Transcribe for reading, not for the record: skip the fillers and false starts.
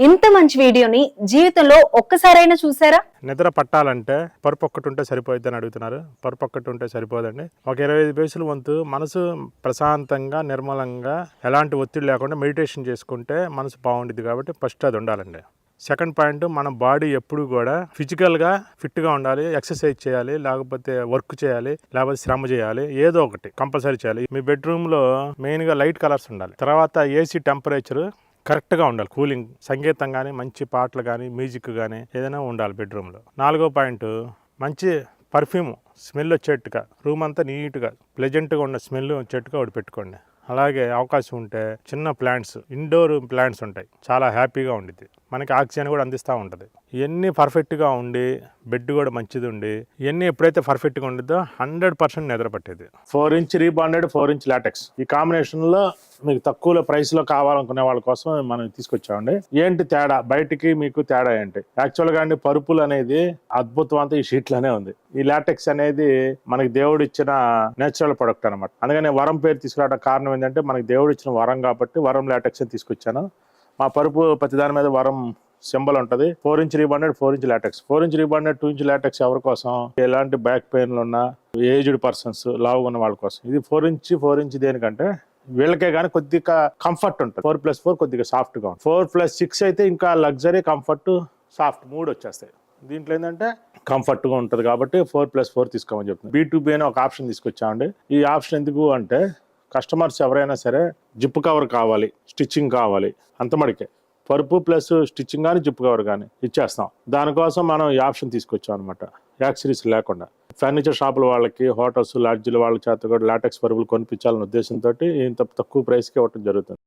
ఇంత మంచి వీడియోని జీవితంలో ఒక్కసారైనా చూసారా? నిద్ర పట్టాలంటే పరుపు ఒక్కటి ఉంటే సరిపోద్ది అని అడుగుతున్నారు. పరుపు ఒక్కటి ఉంటే సరిపోదండి. ఒక 25 పైసలు వంతు మనసు ప్రశాంతంగా నిర్మలంగా ఎలాంటి ఒత్తిడి లేకుండా మెడిటేషన్ చేసుకుంటే మనసు బాగుండిద్ది. కాబట్టి ఫస్ట్ అది ఉండాలండి. సెకండ్ పాయింట్, మన బాడీ ఎప్పుడు కూడా ఫిజికల్గా ఫిట్గా ఉండాలి. ఎక్సర్సైజ్ చేయాలి, లేకపోతే వర్క్ చేయాలి, లేకపోతే శ్రమ చేయాలి. ఏదో ఒకటి కంపల్సరీ చేయాలి. మీ బెడ్రూమ్లో మెయిన్గా లైట్ కలర్స్ ఉండాలి. తర్వాత ఏసీ టెంపరేచర్ కరెక్ట్గా ఉండాలి. కూలింగ్ సంగీతం కానీ, మంచి పాటలు కానీ, మ్యూజిక్ కానీ ఏదైనా ఉండాలి బెడ్రూమ్లో. 4వ పాయింట్, మంచి పర్ఫ్యూమ్ స్మెల్ వచ్చేట్టుగా, రూమ్ అంతా నీట్గా ప్లెజెంట్గా ఉన్న స్మెల్ వచ్చేట్టుగా ఒకటి పెట్టుకోండి. అలాగే అవకాశం ఉంటే చిన్న ప్లాంట్స్, ఇండోర్ ప్లాంట్స్ ఉంటాయి, చాలా హ్యాపీగా ఉండిద్ది. మనకి ఆక్సిజన్ కూడా అందిస్తూ ఉంటుంది. ఇవన్నీ పర్ఫెక్ట్గా ఉండి, బెడ్ కూడా మంచిది ఉండి, ఇవన్నీ ఎప్పుడైతే పర్ఫెక్ట్గా ఉండిద్దో 100% నిద్ర పట్టేది. 4 ఇంచ్ రీబాండెడ్, 4 ఇంచ్ లాటెక్స్, ఈ కాంబినేషన్లో మీకు తక్కువ ప్రైస్లో కావాలనుకునే వాళ్ళ కోసం మనం తీసుకొచ్చామండి. ఏంటి తేడా, బయటికి మీకు తేడా ఏంటి? యాక్చువల్గా అండి, పరుపులు అనేది అద్భుతం అంతా ఈ షీట్లోనే ఉంది. ఈ లాటెక్స్ అనేది మనకి దేవుడు ఇచ్చిన నేచురల్ ప్రొడక్ట్ అనమాట. అందుకని వరం పేరు తీసుకురావడం కారణం ఏంటంటే, మనకి దేవుడు ఇచ్చిన వరం కాబట్టి వరం లాటెక్స్ తీసుకొచ్చాను. మా పరుపు ప్రతి దాని మీద వరం సింబల్ ఉంటుంది. 4 inch rebonded, 4 inch LaTeX. 4 inch rebonded, 2 inch LaTeX ఎవరి కోసం? ఎలాంటి బ్యాక్ పెయిన్లు ఉన్నా, ఏజ్డ్ పర్సన్స్, లావుగా ఉన్న వాళ్ళ కోసం. ఇది 4 ఇంచ్ దేనికంటే వీళ్ళకే కానీ కొద్దిగా కంఫర్ట్ ఉంటుంది. 4+4 కొద్దిగా సాఫ్ట్గా ఉంటుంది. 4+6 అయితే ఇంకా లగ్జరీ, కంఫర్ట్, సాఫ్ట్ 3 వచ్చేస్తాయి. దీంట్లో ఏంటంటే కంఫర్ట్గా ఉంటుంది కాబట్టి 4+4 తీసుకోమని చెప్తుంది. B2B అని ఒక ఆప్షన్ తీసుకొచ్చామండి. ఈ ఆప్షన్ ఎందుకు అంటే, కస్టమర్స్ ఎవరైనా సరే జిప్ కవర్ కావాలి, స్టిచ్చింగ్ కావాలి, అంతమడికే పరుపు ప్లస్ స్టిచ్చింగ్ కానీ జిప్ కవర్ కానీ ఇచ్చేస్తాం. దానికోసం మనం ఈ ఆప్షన్ తీసుకొచ్చాం అనమాట. యాక్సరీస్ లేకుండా ఫర్నిచర్ షాపుల వాళ్ళకి, హోటల్స్, లాడ్జీల వాళ్ళ చేత కూడా లాటెక్స్ పరుపులు కొనిపించాలనే ఉద్దేశంతో ఇంత తక్కువ ప్రైస్కి ఇవ్వడం జరుగుతుంది.